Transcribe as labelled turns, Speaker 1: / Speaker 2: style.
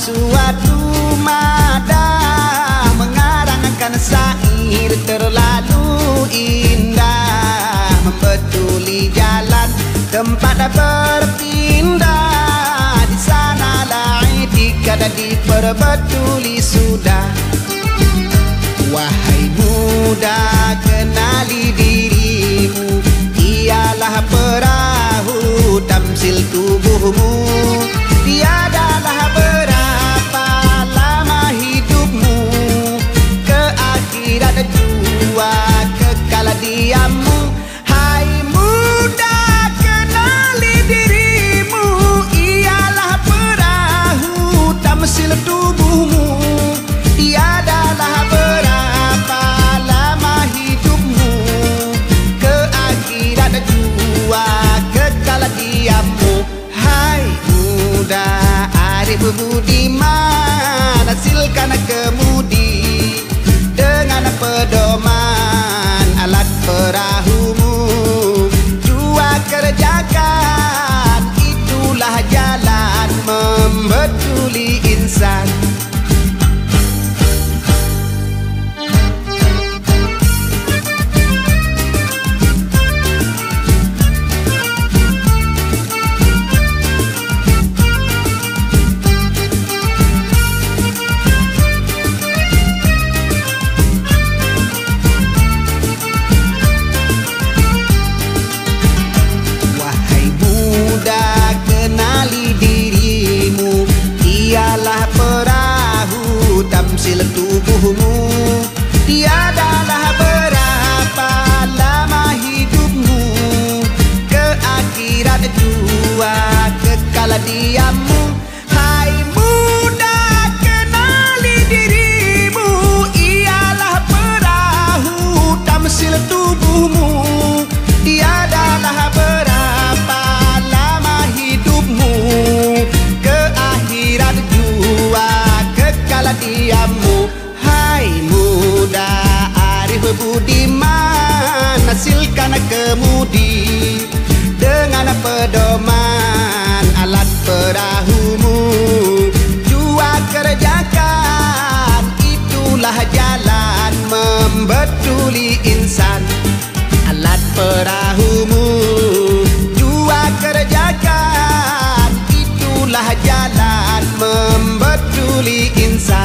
Speaker 1: suatu madah mengarangkan syair terlalu indah, membetuli jalan tempat berpindah. Di sanalah itikad diperbetuli sudah. Wahai muda, kenali dirimu, ialah perahu tamsil tubuhmu. Tiadalah berapa lama hidupmu, ke akhirat jua kekal diammu. Hai muda, kenali dirimu, ialah perahu tamsil tubuhmu. Tiadalah berapa lama hidupmu, ke akhirat jua kekal diammu. Hai muda, arif budiman, hasilkan kemudi dengan pedoman alat perahumu. Jua kerjakan, itulah jalan membetuli insan. Tamsil tubuhmu, tiadalah berapa lama hidupmu, ke akhirat jua kekal diammu. Hai muda, kenali dirimu, ialah perahu tamsil tubuhmu. Tiadalah berapa lama hidupmu, ke akhirat jua kekal diammu. Hai muda, arif budiman, hasilkan kemudi dengan pedoman alat perahumu. Jua kerjakan, itulah jalan membetuli insan. Alat perahumu, jua kerjakan, itulah jalan membetuli insan.